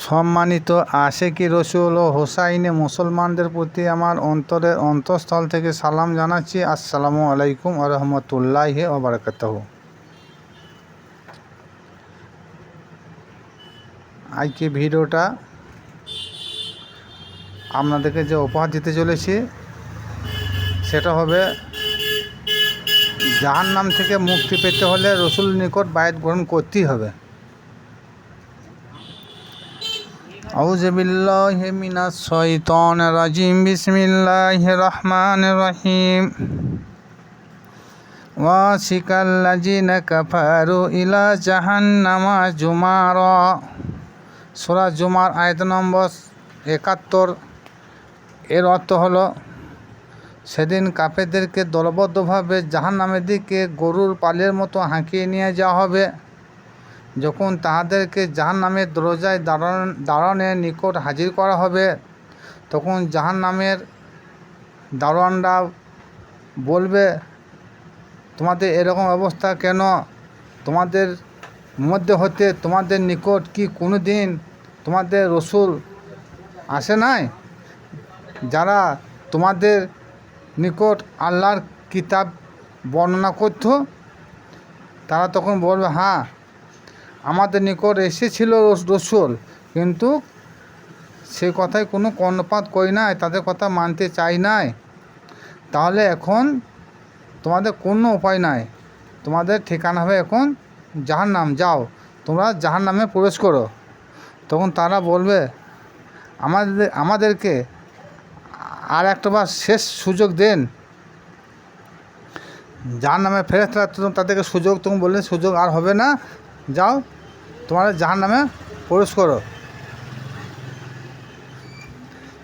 সম্মানিত আশেকি রসুল ও হোসাইনে মুসলমানদের প্রতি আমার অন্তরের অন্তঃস্থল থেকে সালাম জানাচ্ছি। আসসালামু আলাইকুম ওয়া রাহমাতুল্লাহি ওয়া বারাকাতুহু। আজকে ভিডিওটা আপনাদেরকে যে উপহার দিতে চলেছি সেটা হবে জাহান্নাম থেকে মুক্তি পেতে হলে রসুল নিকট বায়াত গ্রহণ করতেই হবে। আউযু বিল্লাহি মিনাশ শাইতানির রাজিম। বিসমিল্লাহির রহমানির রহিম। ওয়াসিকাল্লাযিনা কাফারু ইলা জাহান্নামা জুমারা। সূরা জুমার আয়াত নম্বর ৭১। এর অর্থ হলো, সেদিন কাফেরদেরকে দলবদ্ধভাবে জাহান্নামের দিকে গরুর পালের মতো হাঁকিয়ে নিয়ে যাওয়া হবে। যখন তাহাদেরকে জাহান্নামের দরজায় দারোয়ানের নিকট হাজির করা হবে, তখন জাহান্নামের দারোয়ানরা বলবে, তোমাদের এরকম অবস্থা কেন? তোমাদের মধ্যে হতে তোমাদের নিকট কি কোনো দিন তোমাদের রসুল আসে নাই, যারা তোমাদের নিকট আল্লাহর কিতাব বর্ণনা করত? তারা তখন বলবে, হ্যাঁ, আমাদের নিকট এসেছিল রসুল, কিন্তু সে কথায় কোনো কর্ণপাত করি নাই, তাদের কথা মানতে চাই নাই। তাহলে এখন তোমাদের কোনো উপায় নাই, তোমাদের ঠিকানা হবে এখন জাহান্নাম। যাও, তোমরা জাহান্নামে প্রবেশ করো। তখন তারা বলবে, আমাদেরকে আর একটাবার শেষ সুযোগ দেন। জাহান্নামে ফেরেশতারা তাদেরকে সুযোগ, তখন বললে সুযোগ আর হবে না, যাও তোমরা জাহান্নামে প্রবেশ করো।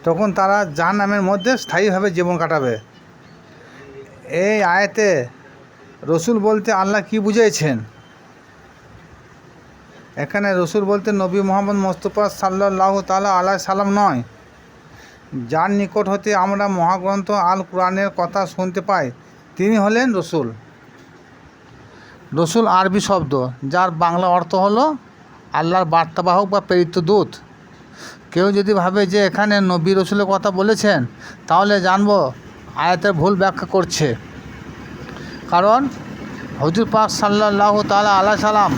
তখন তারা জাহান্নামের মধ্যে স্থায়ীভাবে জীবন কাটাবে। এই আয়াতে রসুল বলতে আল্লাহ কি বুঝিয়েছেন? এখানে রসুল বলতে নবী মুহাম্মদ মুস্তাফা সাল্লাল্লাহু তাআলা আলাইহি সাল্লাম নয়, যার নিকট হতে আমরা মহাগ্রন্থ আল কুরআনের কথা শুনতে পাই, তিনি হলেন রসুল। রসুল আরবি শব্দ, যার বাংলা অর্থ হলো আল্লাহর বার্তাবাহক বা প্রেরিত দূত। কেউ যদি ভাবে যে এখানে নবী রসুলের কথা বলেছেন, তাহলে জানবো আয়াতের ভুল ব্যাখ্যা করছে। কারণ হুজুর পাক সাল্লাল্লাহু তাআলা আলাইহি সাল্লাম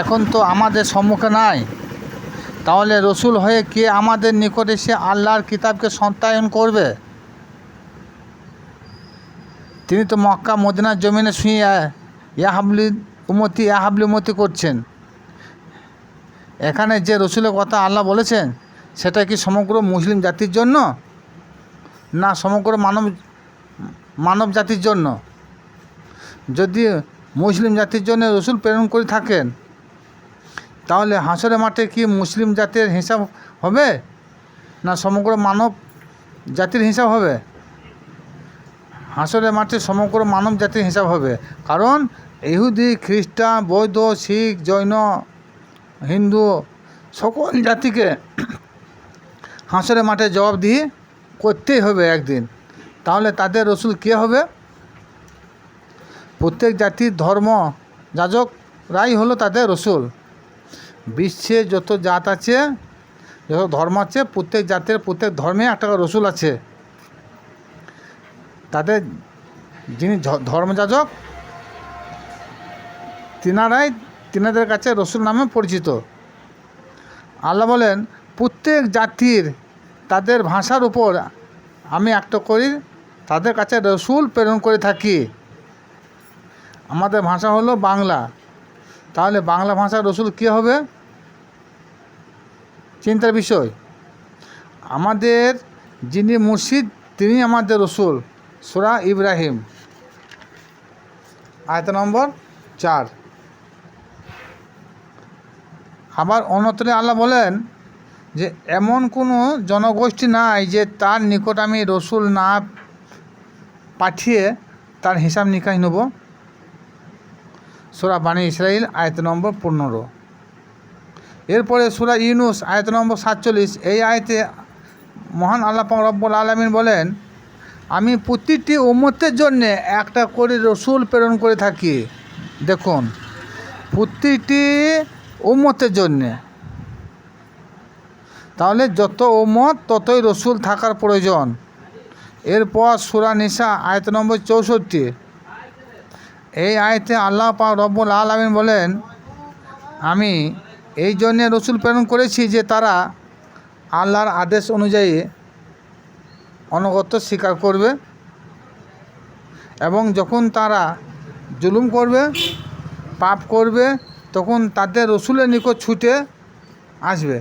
এখন তো আমাদের সম্মুখে নাই। তাহলে রসুল হয়ে কে আমাদের নিকট এসে আল্লাহর কিতাবকে সত্যায়ন করবে? তিনি তো মক্কা মদিনার জমিনে শুয়ে ইয়া হাবলি উম্মতি করছেন। এখানে যে রসুলের কথা আল্লাহ বলেছেন, সেটা কি সমগ্র মুসলিম জাতির জন্য, না সমগ্র মানব জাতির জন্য? যদি মুসলিম জাতির জন্য রসুল প্রেরণ করে থাকেন, তাহলে হাসরের মাঠে কি মুসলিম জাতির হিসাব হবে, না সমগ্র মানব জাতির হিসাব হবে? হাসরের মাঠে সমগ্র মানব জাতির হিসাব হবে। কারণ ইহুদি, খ্রিস্টান, বৌদ্ধ, শিখ, জৈন, হিন্দু সকল জাতিকে হাসরের মাঠে জবাবদিহি করতেই হবে একদিন। তাহলে তাদের রসুল কে হবে? প্রত্যেক জাতির ধর্ম যাজকরাই হলো তাদের রসুল। বিশ্বে যত জাত আছে, যত ধর্ম আছে, প্রত্যেক জাতের প্রত্যেক ধর্মে একটা রসুল আছে। তাদের যিনি ধর্মযাজক, তিনাদের কাছে রসুল নামে পরিচিত। আল্লাহ বলেন, প্রত্যেক জাতির তাদের ভাষার উপর আমি একটা করি তাদের কাছে রসুল প্রেরণ করে থাকি। আমাদের ভাষা হলো বাংলা, তাহলে বাংলা ভাষার রসুল কী হবে? চিন্তার বিষয়। আমাদের যিনি মুর্শিদ, তিনি আমাদের রসুল। সূরা ইব্রাহিম আয়াত নম্বর 4। আবার অন্যত্রে আল্লাহ বলেন যে এমন কোনো জনগোষ্ঠী নাই যে তার নিকট আমি রসুল না পাঠিয়ে তার হিসাব নিকাশ নেব। সূরা বানী ইসরাইল আয়াত নম্বর 15। এরপরে সূরা ইউনুস আয়াত নম্বর 47। এই আয়াতে মহান আল্লাহ পাক রব্বুল আলামিন বলেন, আমি প্রতিটি উম্মতের জন্য একটা করে রসুল প্রেরণ করে থাকি। দেখুন, প্রতিটি উম্মতের জন্যে তাহলে যত উম্মত ততই রসুল থাকার প্রয়োজন। এরপর সূরা নিসা আয়াত নম্বর 64। এই আয়াতে আল্লাহ পাক রব্বুল আলামিন বলেন, আমি এই জন্যে রসুল প্রেরণ করেছি যে তারা আল্লাহর আদেশ অনুযায়ী অনুগত্য স্বীকার করবে এবং যখন তারা জুলুম করবে, পাপ করবে, তখন তাদের রসুলের নিকট ছুটে আসবে।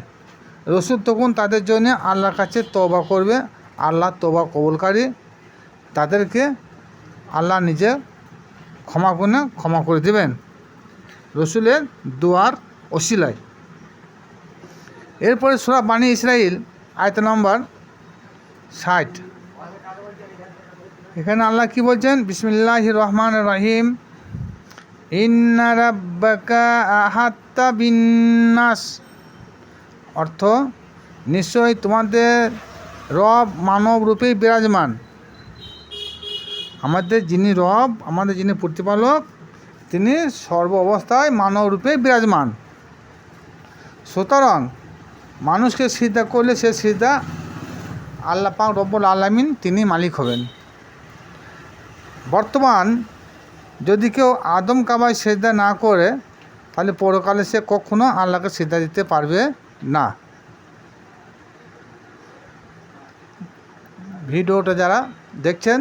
রসুল তখন তাদের জন্য আল্লাহর কাছে তওবা করবে। আল্লাহ তওবা কবুলকারী, তাদেরকে আল্লাহ নিজে ক্ষমা করে দেবেন রসুলের দুয়ার ওসিলায়। এরপরে সূরা বানী ইসরাইল আয়াত নম্বর 60। এখানে আল্লাহ কি বলছেন? বিসমিল্লাহির রহমানির রহিম। ইন্না রাব্বাকা আহাত্তা বিন্নাস। অর্থ, নিশ্চয়ই তোমাদের রব মানব রূপেই বিরাজমান। আমাদের যিনি রব, আমাদের যিনি প্রতিপালক, তিনি সর্ব অবস্থায় মানব রূপেই বিরাজমান। সুতরাং মানুষকে সিজদা করলে সে সিজদা আল্লাহ পাক রব্বুল আলামিন তিনি মালিক হবেন। বর্তমান যদি কেউ আদম কাবায় সিজদা না করে, তাহলে পরকালে সে কখনো আল্লাহকে সিজদা দিতে পারবে না। ভিডিওটা যারা দেখছেন